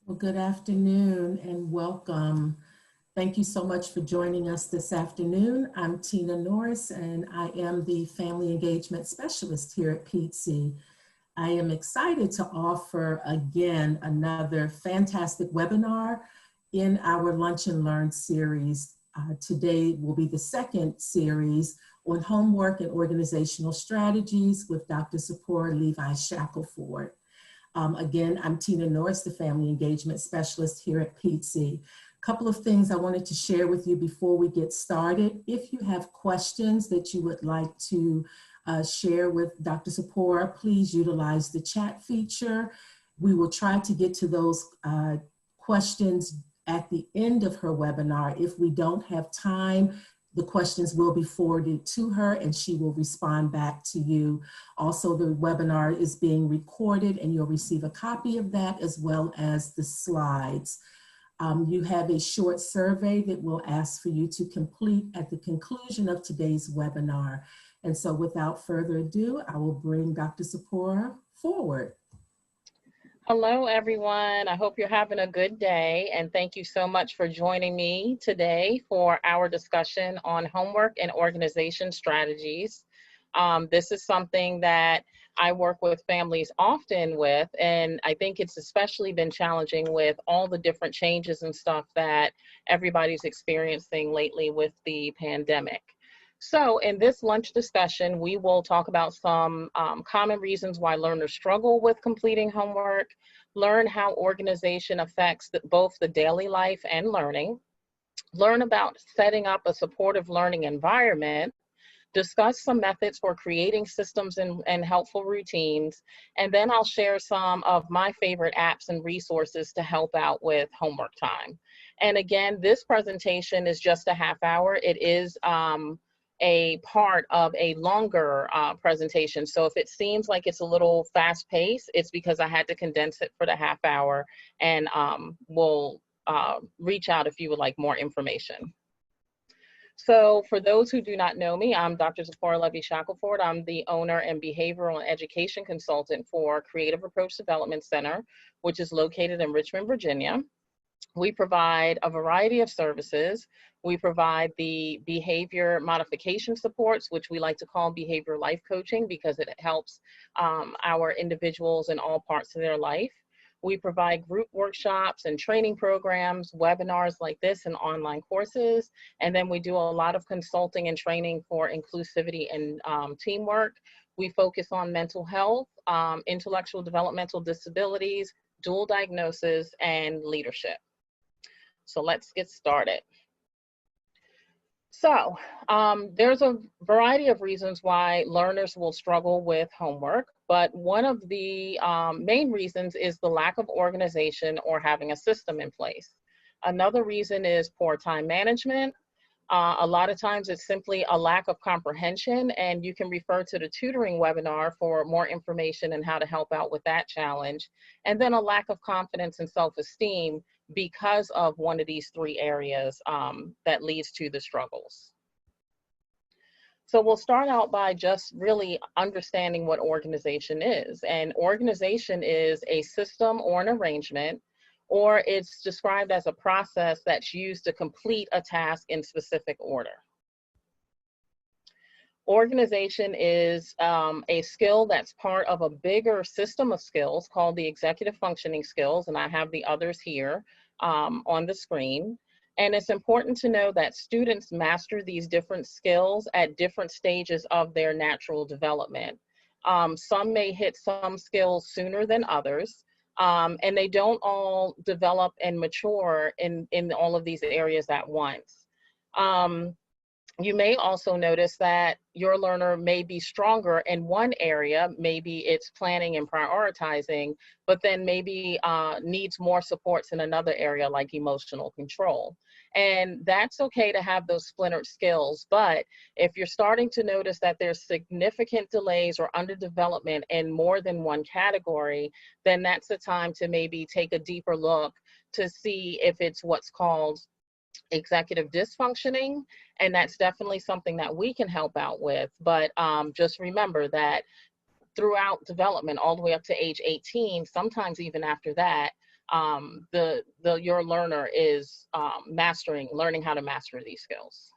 Well, good afternoon and welcome. Thank you so much for joining us this afternoon. I'm Tina Norris and I am the Family Engagement Specialist here at PETC. I am excited to offer again another fantastic webinar in our Lunch and Learn series. Today will be the second series on homework and organizational strategies with Dr. Sapora Levi Shackelford. Again, I'm Tina Norris, the Family Engagement Specialist here at PETC. A couple of things I wanted to share with you before we get started. If you have questions that you would like to share with Dr. Sapora, please utilize the chat feature. We will try to get to those questions at the end of her webinar. If we don't have time, the questions will be forwarded to her and she will respond back to you. Also, the webinar is being recorded and you'll receive a copy of that as well as the slides. You have a short survey that we'll ask for you to complete at the conclusion of today's webinar. And so without further ado, I will bring Dr. Sapora forward. Hello, everyone. I hope you're having a good day, and thank you so much for joining me today for our discussion on homework and organization strategies. This is something that I work with families often with, and I think it's especially been challenging with all the different changes and stuff that everybody's experiencing lately with the pandemic. So in this lunch discussion, we will talk about some common reasons why learners struggle with completing homework, learn how organization affects both the daily life and learning, learn about setting up a supportive learning environment, discuss some methods for creating systems and helpful routines, and then I'll share some of my favorite apps and resources to help out with homework time. And again, this presentation is just a half hour. It is a part of a longer presentation. So if it seems like it's a little fast paced, it's because I had to condense it for the half hour, and we'll reach out if you would like more information. So for those who do not know me, I'm Dr. Sapora Levi Shackelford. I'm the owner and behavioral and education consultant for Creative Approach Development Center, which is located in Richmond, Virginia. We provide a variety of services. We provide the behavior modification supports, which we like to call behavior life coaching because it helps our individuals in all parts of their life. We provide group workshops and training programs, webinars like this, and online courses. And then we do a lot of consulting and training for inclusivity and teamwork. We focus on mental health, intellectual developmental disabilities, dual diagnosis, and leadership. So let's get started. So there's a variety of reasons why learners will struggle with homework, but one of the main reasons is the lack of organization or having a system in place. Another reason is poor time management. A lot of times it's simply a lack of comprehension, and you can refer to the tutoring webinar for more information and how to help out with that challenge. And then a lack of confidence and self-esteem because of one of these three areas that leads to the struggles. So we'll start out by just really understanding what organization is. And organization is a system or an arrangement, or it's described as a process that's used to complete a task in specific order. Organization is a skill that's part of a bigger system of skills called the executive functioning skills, and I have the others here on the screen. And it's important to know that students master these different skills at different stages of their natural development. Some may hit some skills sooner than others, and they don't all develop and mature in all of these areas at once. You may also notice that your learner may be stronger in one area, maybe it's planning and prioritizing, but then maybe needs more supports in another area like emotional control. And that's okay to have those splintered skills, but if you're starting to notice that there's significant delays or underdevelopment in more than one category, then that's the time to maybe take a deeper look to see if it's what's called executive dysfunctioning, and that's definitely something that we can help out with. But just remember that throughout development, all the way up to age 18, sometimes even after that, your learner is learning how to master these skills.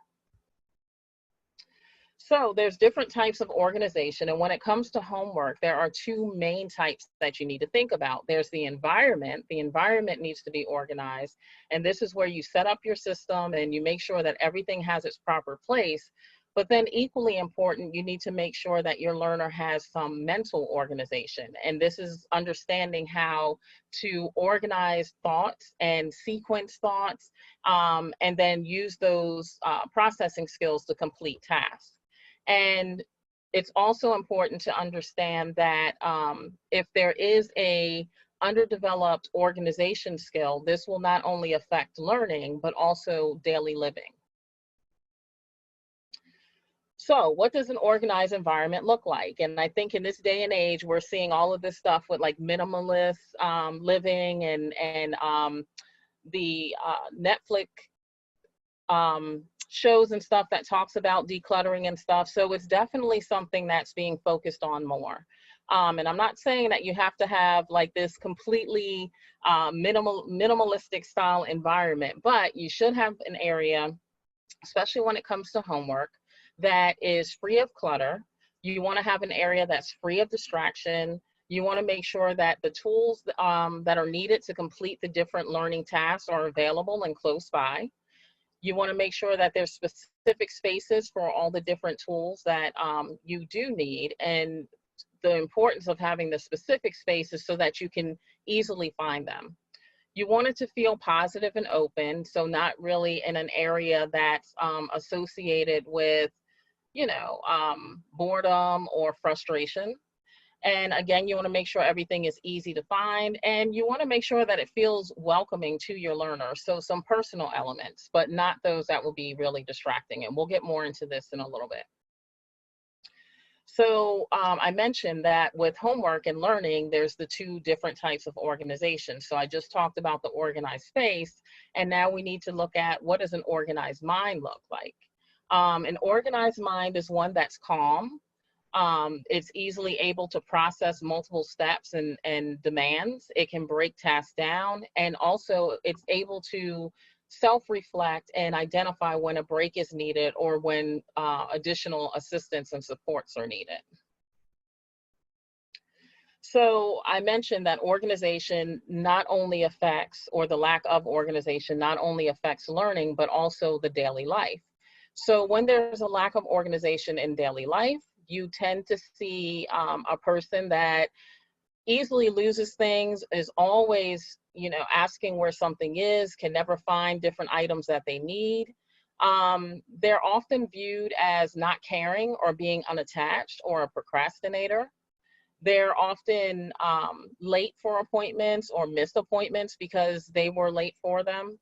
So there's different types of organization, and when it comes to homework, there are two main types that you need to think about. There's the environment. The environment needs to be organized, and this is where you set up your system and you make sure that everything has its proper place. But then equally important, you need to make sure that your learner has some mental organization, and this is understanding how to organize thoughts and sequence thoughts, and then use those processing skills to complete tasks. And it's also important to understand that if there is a underdeveloped organization skill, this will not only affect learning, but also daily living. So what does an organized environment look like? And I think in this day and age, we're seeing all of this stuff with like minimalist living and the Netflix shows and stuff that talks about decluttering and stuff. So it's definitely something that's being focused on more. And I'm not saying that you have to have like this completely minimalistic style environment, but you should have an area, especially when it comes to homework, that is free of clutter. You want to have an area that's free of distraction. You want to make sure that the tools that are needed to complete the different learning tasks are available and close by. You want to make sure that there's specific spaces for all the different tools that you do need. And the importance of having the specific spaces so that you can easily find them. You want it to feel positive and open, so not really in an area that's associated with, you know, boredom or frustration. And again, you want to make sure everything is easy to find, and you want to make sure that it feels welcoming to your learner. So some personal elements, but not those that will be really distracting. And we'll get more into this in a little bit. So I mentioned that with homework and learning, there's the two different types of organization. So I just talked about the organized space, and now we need to look at what does an organized mind look like. An organized mind is one that's calm. It's easily able to process multiple steps and demands. It can break tasks down, and also it's able to self-reflect and identify when a break is needed or when additional assistance and supports are needed. So I mentioned that organization not only affects, or the lack of organization not only affects learning, but also the daily life. So when there's a lack of organization in daily life, you tend to see a person that easily loses things, is always, you know, asking where something is, can never find different items that they need. They're often viewed as not caring or being unattached or a procrastinator. They're often late for appointments or missed appointments because they were late for them.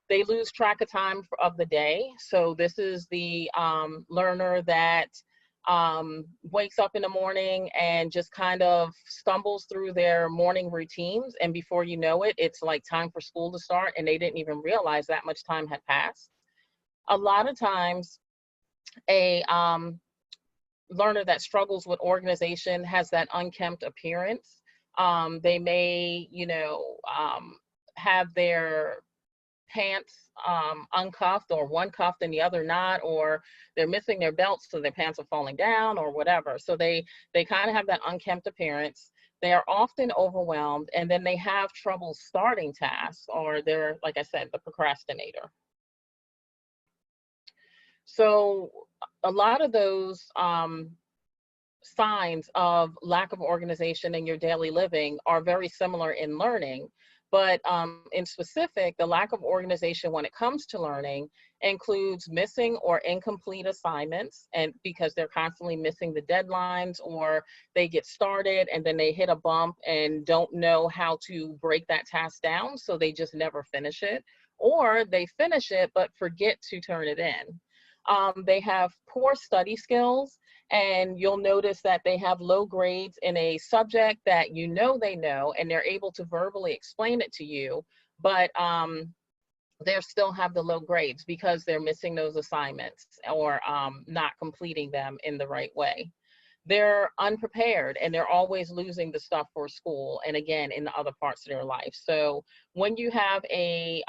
They lose track of time of the day. So this is the learner that wakes up in the morning and just kind of stumbles through their morning routines, and before you know it, it's like time for school to start and they didn't even realize that much time had passed. A lot of times a learner that struggles with organization has that unkempt appearance. They may, you know, have their pants uncuffed, or one cuffed and the other not, or they're missing their belts so their pants are falling down or whatever. So they kind of have that unkempt appearance. They are often overwhelmed, and then they have trouble starting tasks, or they're, like I said, the procrastinator. So a lot of those signs of lack of organization in your daily living are very similar in learning. But in specific, the lack of organization when it comes to learning includes missing or incomplete assignments, and because they're constantly missing the deadlines, or they get started and then they hit a bump and don't know how to break that task down, so they just never finish it, or they finish it but forget to turn it in. They have poor study skills, and you'll notice that they have low grades in a subject that you know they know, and they're able to verbally explain it to you, but they still have the low grades because they're missing those assignments or not completing them in the right way. they're unprepared and they're always losing the stuff for school and again in the other parts of their life. So when you have a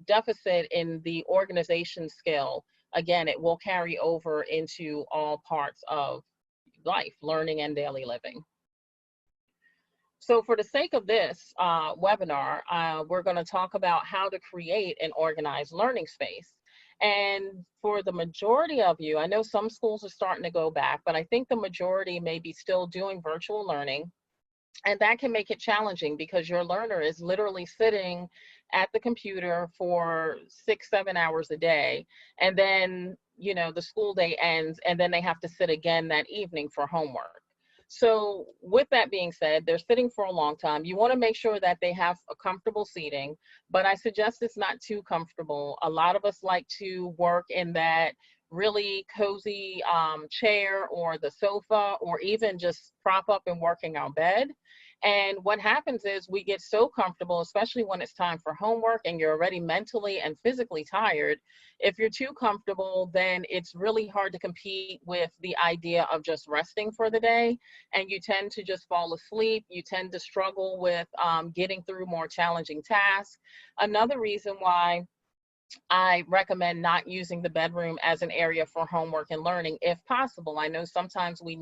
deficit in the organization skill, again, it will carry over into all parts of life, learning and daily living. So for the sake of this webinar, we're going to talk about how to create an organized learning space. And for the majority of you, I know some schools are starting to go back, but I think the majority may be still doing virtual learning. And that can make it challenging because your learner is literally sitting at the computer for 6-7 hours a day. And then, you know, the school day ends and then they have to sit again that evening for homework. So with that being said, they're sitting for a long time. You want to make sure that they have a comfortable seating, but I suggest it's not too comfortable. A lot of us like to work in that really cozy chair or the sofa, or even just prop up and work in our bed. And what happens is we get so comfortable, especially when it's time for homework and you're already mentally and physically tired. If you're too comfortable, then it's really hard to compete with the idea of just resting for the day. And you tend to just fall asleep. You tend to struggle with getting through more challenging tasks. Another reason why I recommend not using the bedroom as an area for homework and learning if possible. I know sometimes we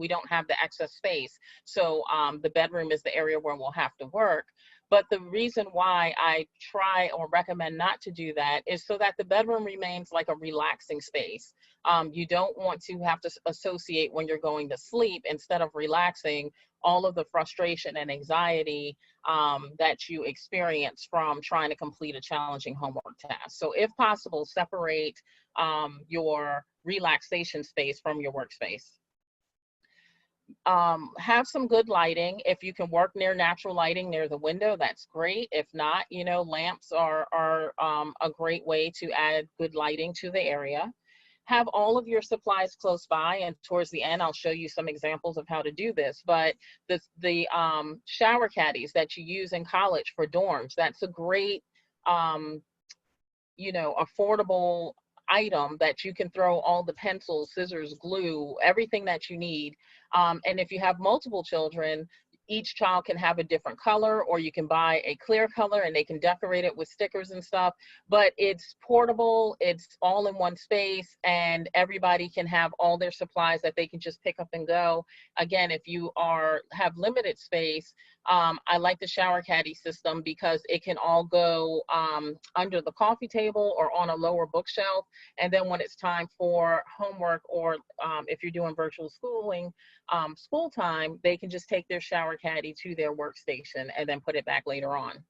don't have the excess space. So the bedroom is the area where we'll have to work. But the reason why I try or recommend not to do that is so that the bedroom remains like a relaxing space. You don't want to have to associate when you're going to sleep, instead of relaxing, all of the frustration and anxiety that you experience from trying to complete a challenging homework task. So if possible, separate your relaxation space from your workspace. Have some good lighting. If you can work near natural lighting near the window, that's great. If not, you know, lamps are a great way to add good lighting to the area. Have all of your supplies close by, and towards the end I'll show you some examples of how to do this. But the shower caddies that you use in college for dorms, that's a great you know, affordable item that you can throw all the pencils, scissors, glue, everything that you need. And if you have multiple children, each child can have a different color, or you can buy a clear color and they can decorate it with stickers and stuff. But it's portable, it's all in one space, and everybody can have all their supplies that they can just pick up and go. Again, if you have limited space, I like the shower caddy system because it can all go under the coffee table or on a lower bookshelf. And then when it's time for homework, or if you're doing virtual schooling, school time, they can just take their shower caddy to their workstation and then put it back later on.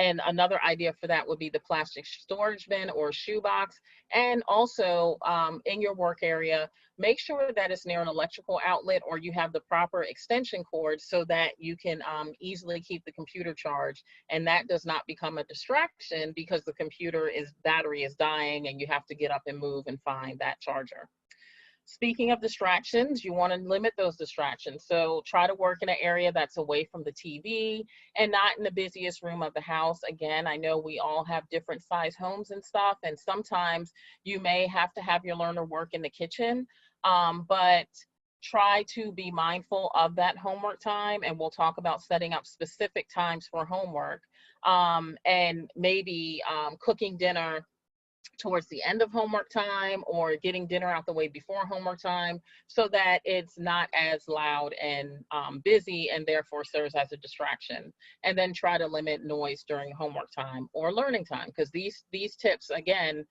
And another idea for that would be the plastic storage bin or shoebox. And also in your work area, make sure that it's near an electrical outlet, or you have the proper extension cord so that you can easily keep the computer charged. And that does not become a distraction because the computer battery is dying and you have to get up and move and find that charger. Speaking of distractions, you want to limit those distractions. So try to work in an area that's away from the TV and not in the busiest room of the house. Again, I know we all have different size homes and stuff, and sometimes you may have to have your learner work in the kitchen, but try to be mindful of that homework time. And we'll talk about setting up specific times for homework, and maybe cooking dinner towards the end of homework time, or getting dinner out the way before homework time, so that it's not as loud and busy and therefore serves as a distraction. And then try to limit noise during homework time or learning time, because these tips, again,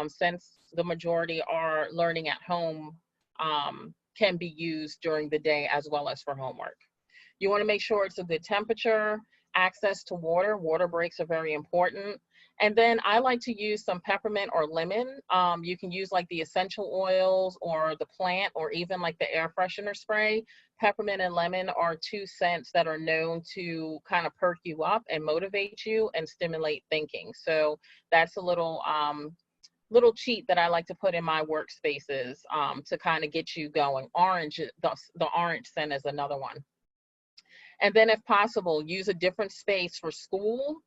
since the majority are learning at home, can be used during the day as well as for homework. You want to make sure it's a good temperature, access to water. Water breaks are very important. And then I like to use some peppermint or lemon. You can use like the essential oils or the plant, or even like the air freshener spray. Peppermint and lemon are two scents that are known to kind of perk you up and motivate you and stimulate thinking. So that's a little cheat that I like to put in my workspaces to kind of get you going. Orange, the orange scent is another one. And then if possible, use a different space for school,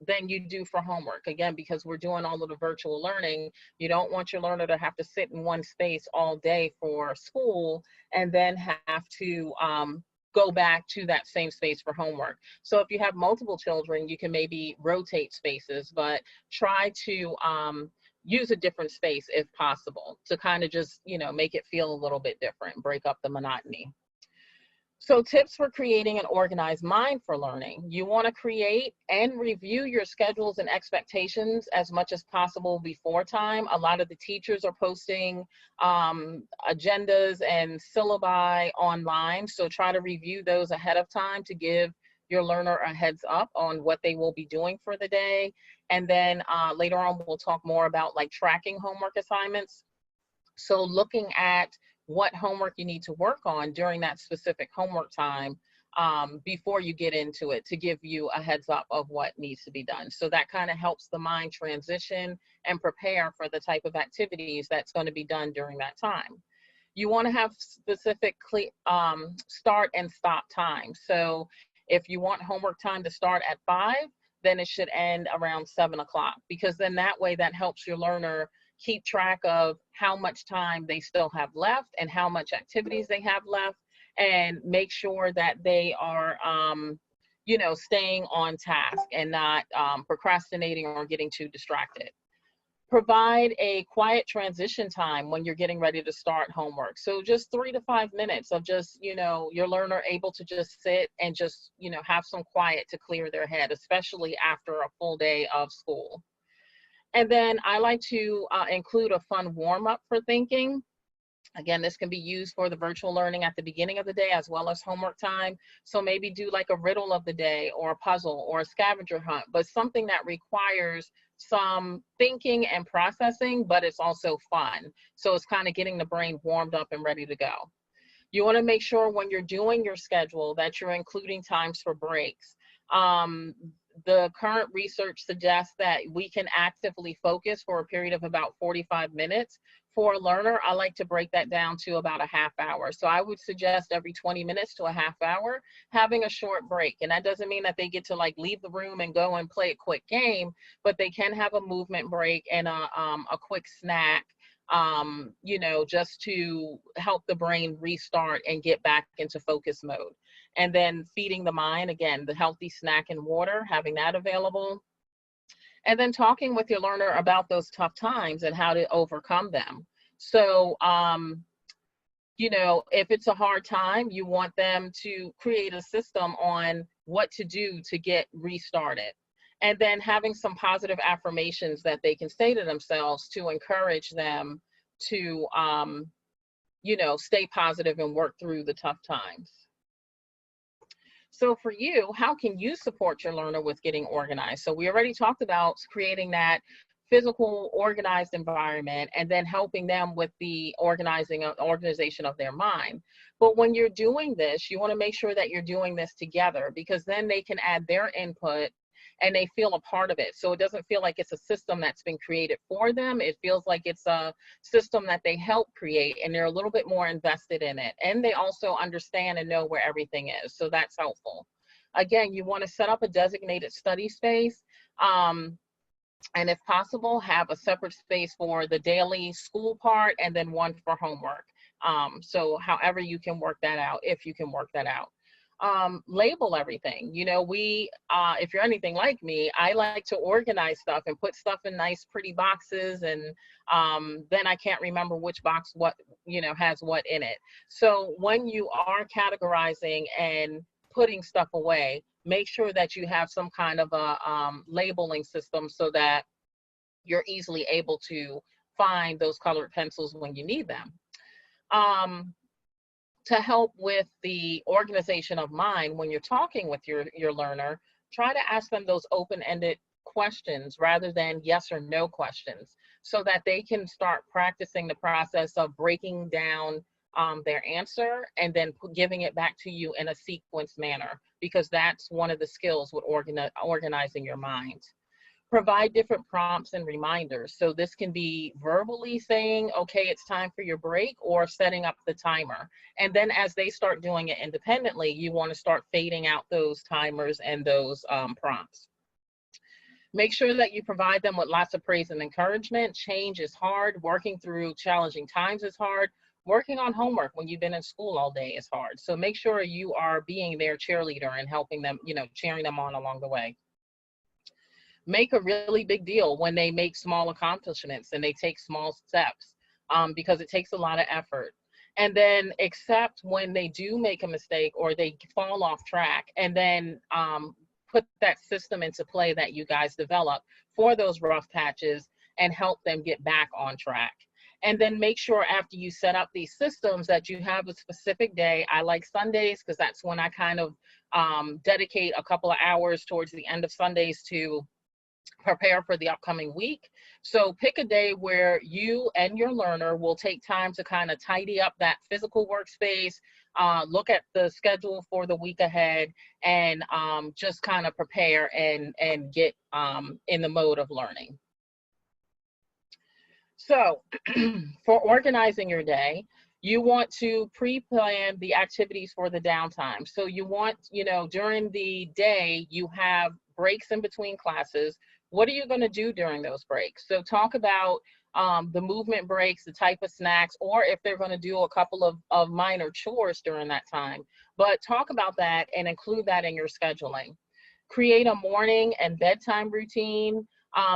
than you do for homework. Again, because we're doing all of the virtual learning, you don't want your learner to have to sit in one space all day for school and then have to go back to that same space for homework. So if you have multiple children, you can maybe rotate spaces, but try to use a different space if possible to kind of just, make it feel a little bit different, break up the monotony. So tips for creating an organized mind for learning. You want to create and review your schedules and expectations as much as possible before time. A lot of the teachers are posting agendas and syllabi online. So try to review those ahead of time to give your learner a heads up on what they will be doing for the day. And then later on, we'll talk more about like tracking homework assignments. So looking at what homework you need to work on during that specific homework time before you get into it to give you a heads up of what needs to be done. So that kind of helps the mind transition and prepare for the type of activities that's going to be done during that time. You want to have specific start and stop times. So if you want homework time to start at 5, then it should end around 7 o'clock, because then that way that helps your learner keep track of how much time they still have left and how much activities they have left, and make sure that they are, staying on task and not procrastinating or getting too distracted. Provide a quiet transition time when you're getting ready to start homework. So just 3 to 5 minutes of just, your learner able to just sit and just, have some quiet to clear their head, especially after a full day of school. And then I like to include a fun warm-up for thinking. Again, this can be used for the virtual learning at the beginning of the day as well as homework time. So maybe do like a riddle of the day or a puzzle or a scavenger hunt, but something that requires some thinking and processing, but it's also fun. So it's kind of getting the brain warmed up and ready to go. You want to make sure when you're doing your schedule that you're including times for breaks. The current research suggests that we can actively focus for a period of about 45 minutes. For a learner, I like to break that down to about a half hour. So I would suggest every 20 minutes to a half hour, having a short break. And that doesn't mean that they get to like leave the room and go and play a quick game, but they can have a movement break and a quick snack, just to help the brain restart and get back into focus mode. And then feeding the mind, again, the healthy snack and water, having that available. And then talking with your learner about those tough times and how to overcome them. So, if it's a hard time, you want them to create a system on what to do to get restarted. And then having some positive affirmations that they can say to themselves to encourage them to, stay positive and work through the tough times. So for you, how can you support your learner with getting organized? So we already talked about creating that physical organized environment and then helping them with the organization of their mind. But when you're doing this, you want to make sure that you're doing this together, because then they can add their input and they feel a part of it. So it doesn't feel like it's a system that's been created for them. It feels like it's a system that they help create, and they're a little bit more invested in it. And they also understand and know where everything is. So that's helpful. Again, you want to set up a designated study space. And if possible, have a separate space for the daily school part and then one for homework. So however you can work that out, if you can work that out. Label everything. If you're anything like me, I like to organize stuff and put stuff in nice, pretty boxes, and then I can't remember which box has what in it. So when you are categorizing and putting stuff away, make sure that you have some kind of a labeling system so that you're easily able to find those colored pencils when you need them. To help with the organization of mind, when you're talking with your learner, try to ask them those open-ended questions rather than yes or no questions, so that they can start practicing the process of breaking down their answer and then giving it back to you in a sequenced manner, because that's one of the skills with organizing your mind. Provide different prompts and reminders. So this can be verbally saying, okay, it's time for your break, or setting up the timer. And then as they start doing it independently, you want to start fading out those timers and those prompts. Make sure that you provide them with lots of praise and encouragement. Change is hard. Working through challenging times is hard. Working on homework when you've been in school all day is hard. So make sure you are being their cheerleader and helping them, cheering them on along the way. Make a really big deal when they make small accomplishments and they take small steps, because it takes a lot of effort. And then accept when they do make a mistake or they fall off track, and then put that system into play that you guys develop for those rough patches and help them get back on track. And then make sure after you set up these systems that you have a specific day. I like Sundays because that's when I kind of dedicate a couple of hours towards the end of Sundays to prepare for the upcoming week. So pick a day where you and your learner will take time to kind of tidy up that physical workspace, look at the schedule for the week ahead, and just kind of prepare and get in the mode of learning. So for organizing your day, you want to pre-plan the activities for the downtime. So you want, during the day, you have breaks in between classes. What are you going to do during those breaks? So talk about the movement breaks, the type of snacks, or if they're going to do a couple of minor chores during that time. But talk about that and include that in your scheduling. Create a morning and bedtime routine,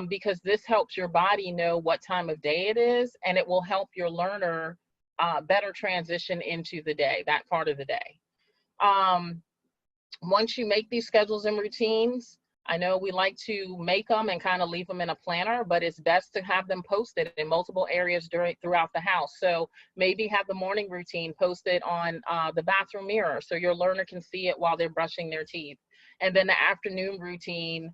because this helps your body know what time of day it is, and it will help your learner better transition into the day, that part of the day. Once you make these schedules and routines, I know we like to make them and kind of leave them in a planner, but it's best to have them posted in multiple areas throughout the house. So maybe have the morning routine posted on the bathroom mirror so your learner can see it while they're brushing their teeth. And then the afternoon routine,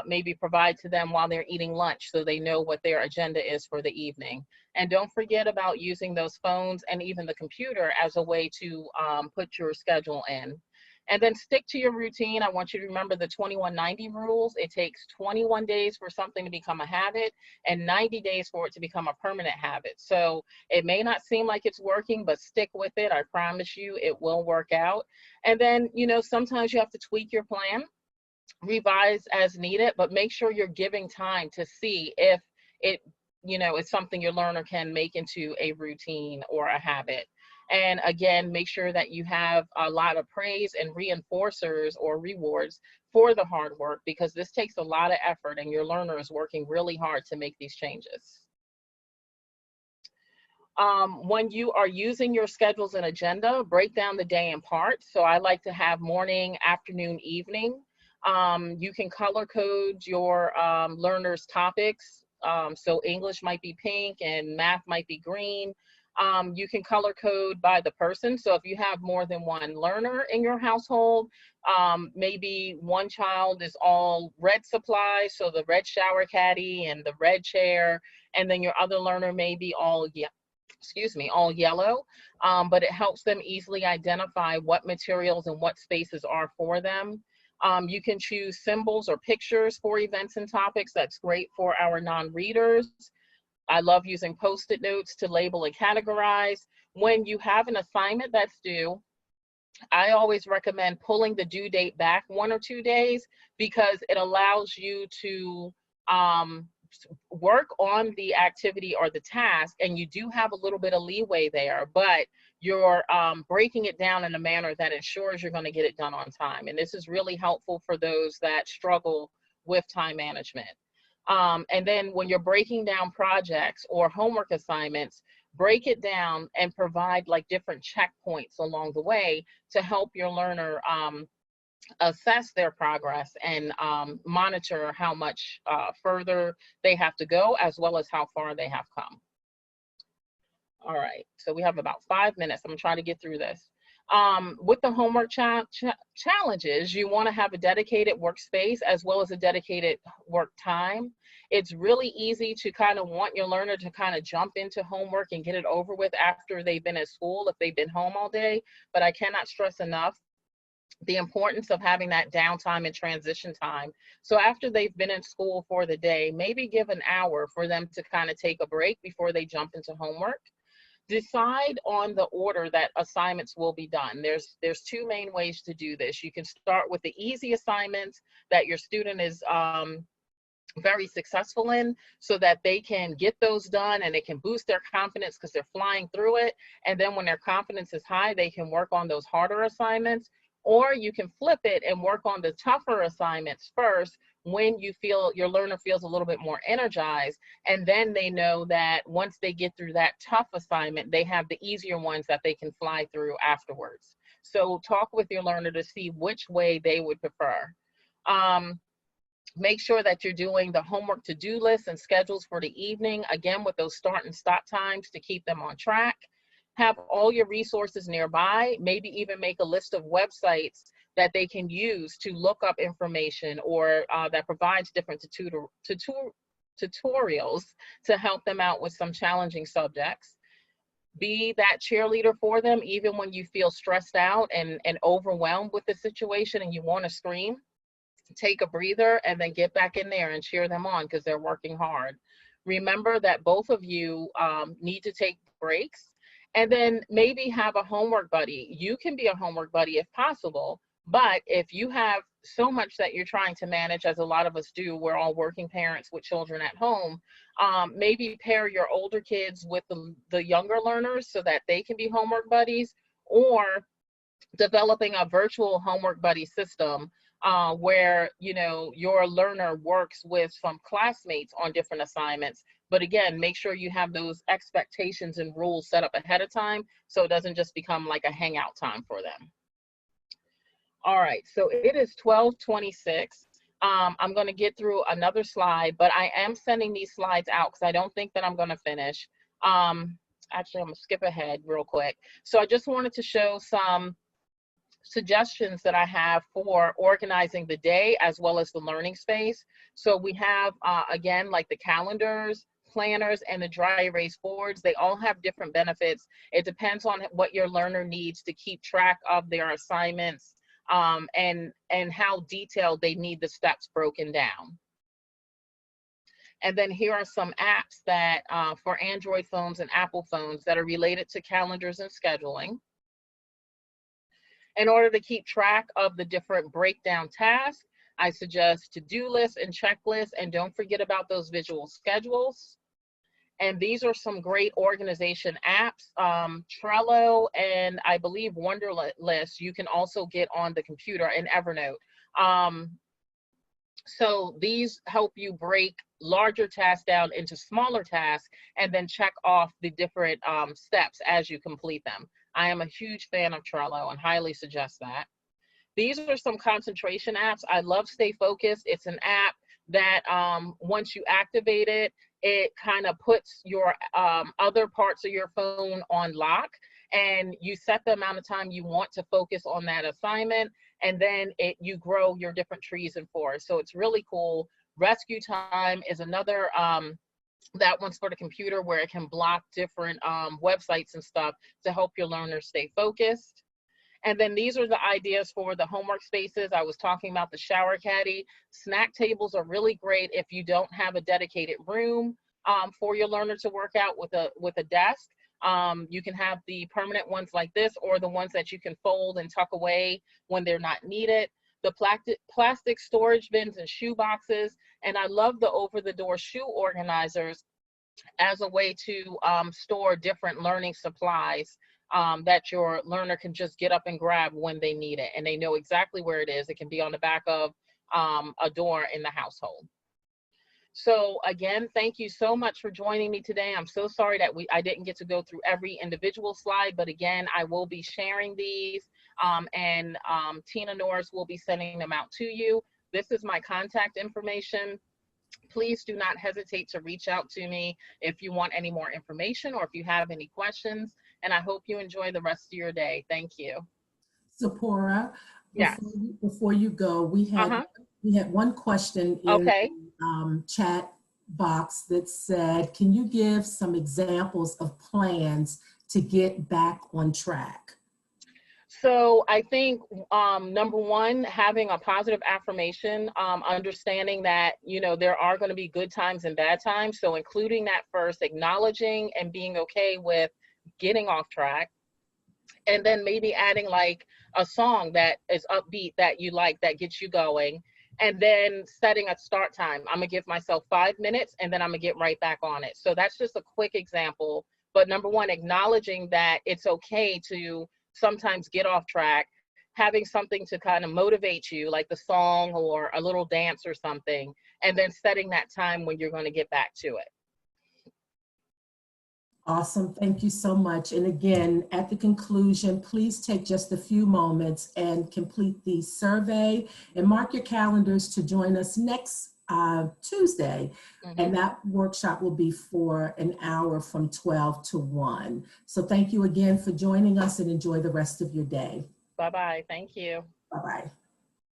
maybe provide to them while they're eating lunch so they know what their agenda is for the evening. And don't forget about using those phones and even the computer as a way to put your schedule in. And then stick to your routine. I want you to remember the 2190 rules. It takes 21 days for something to become a habit and 90 days for it to become a permanent habit. So it may not seem like it's working, but stick with it. I promise you it will work out. And then, sometimes you have to tweak your plan, revise as needed, but make sure you're giving time to see if it's something your learner can make into a routine or a habit. And again, make sure that you have a lot of praise and reinforcers or rewards for the hard work, because this takes a lot of effort and your learner is working really hard to make these changes. When you are using your schedules and agenda, break down the day in parts. So I like to have morning, afternoon, evening. You can color code your learners' topics. So English might be pink and math might be green. You can color code by the person. So if you have more than one learner in your household, maybe one child is all red supplies, so the red shower caddy and the red chair, and then your other learner may be all yellow, but it helps them easily identify what materials and what spaces are for them. You can choose symbols or pictures for events and topics. That's great for our non-readers. I love using Post-it notes to label and categorize. When you have an assignment that's due, I always recommend pulling the due date back 1 or 2 days, because it allows you to work on the activity or the task, and you do have a little bit of leeway there, but you're breaking it down in a manner that ensures you're going to get it done on time. And this is really helpful for those that struggle with time management. And then when you're breaking down projects or homework assignments, break it down and provide like different checkpoints along the way to help your learner assess their progress and monitor how much further they have to go, as well as how far they have come. All right, so we have about 5 minutes. I'm gonna try to get through this. With the homework challenges, you want to have a dedicated workspace as well as a dedicated work time. It's really easy to kind of want your learner to kind of jump into homework and get it over with after they've been at school, if they've been home all day, but I cannot stress enough the importance of having that downtime and transition time. So after they've been in school for the day, maybe give an hour for them to kind of take a break before they jump into homework. Decide on the order that assignments will be done. There's 2 main ways to do this. You can start with the easy assignments that your student is very successful in, so that they can get those done and it can boost their confidence because they're flying through it. And then when their confidence is high, they can work on those harder assignments. Or you can flip it and work on the tougher assignments first when you feel your learner feels a little bit more energized. And then they know that once they get through that tough assignment, they have the easier ones that they can fly through afterwards. So talk with your learner to see which way they would prefer. Make sure that you're doing the homework to-do lists and schedules for the evening, again, with those start and stop times to keep them on track. Have all your resources nearby, maybe even make a list of websites that they can use to look up information, or that provides different tutorials to help them out with some challenging subjects. Be that cheerleader for them, even when you feel stressed out and overwhelmed with the situation and you want to scream. Take a breather and then get back in there and cheer them on because they're working hard. Remember that both of you need to take breaks, and then maybe have a homework buddy. You can be a homework buddy if possible, but if you have so much that you're trying to manage, as a lot of us do, we're all working parents with children at home, maybe pair your older kids with the younger learners so that they can be homework buddies, or developing a virtual homework buddy system where your learner works with some classmates on different assignments. But again, make sure you have those expectations and rules set up ahead of time so it doesn't just become like a hangout time for them. All right, so it is 12:26. I'm going to get through another slide, but I am sending these slides out because I don't think that I'm going to finish. Actually, I'm going to skip ahead real quick. So I just wanted to show some suggestions that I have for organizing the day as well as the learning space. So we have, again, like the calendars, planners, and the dry erase boards. They all have different benefits. It depends on what your learner needs to keep track of their assignments, and how detailed they need the steps broken down. And then here are some apps that for Android phones and Apple phones that are related to calendars and scheduling. In order to keep track of the different breakdown tasks, I suggest to-do lists and checklists, and don't forget about those visual schedules. And these are some great organization apps. Trello and I believe Wunderlist you can also get on the computer, and Evernote. So these help you break larger tasks down into smaller tasks and then check off the different steps as you complete them. I am a huge fan of Trello and highly suggest that. These are some concentration apps. I love Stay Focused. It's an app that once you activate it, it kind of puts your other parts of your phone on lock, and you set the amount of time you want to focus on that assignment, and then you grow your different trees and forests. So it's really cool. Rescue Time is another, that one's for the computer, where it can block different websites and stuff to help your learners stay focused. And then these are the ideas for the homework spaces. I was talking about the shower caddy. Snack tables are really great if you don't have a dedicated room for your learner to work out with a desk. You can have the permanent ones like this, or the ones that you can fold and tuck away when they're not needed. The plastic storage bins and shoe boxes. And I love the over-the-door shoe organizers as a way to store different learning supplies that your learner can just get up and grab when they need it, and they know exactly where it is. It can be on the back of a door in the household. So again, thank you so much for joining me today. I'm so sorry that I didn't get to go through every individual slide, but again, I will be sharing these, and Tina Norris will be sending them out to you. This is my contact information. Please do not hesitate to reach out to me if you want any more information or if you have any questions. And I hope you enjoy the rest of your day. Thank you. Zipporah, Yes. before you go, we had one question in the chat box that said, can you give some examples of plans to get back on track? So I think number one, having a positive affirmation, understanding that, there are going to be good times and bad times. So including that first, acknowledging and being okay with getting off track. And then maybe adding like a song that is upbeat that you like, that gets you going. and then setting a start time. I'm gonna give myself 5 minutes and then I'm gonna get right back on it. So that's just a quick example. But number one, acknowledging that it's okay to sometimes get off track, having something to kind of motivate you, like the song or a little dance or something, and then setting that time when you're going to get back to it. Awesome. Thank you so much. And again, at the conclusion, please take just a few moments and complete the survey and mark your calendars to join us next Tuesday. And that workshop will be for an hour from 12 to 1. So thank you again for joining us and enjoy the rest of your day. Bye-bye. Thank you. Bye-bye.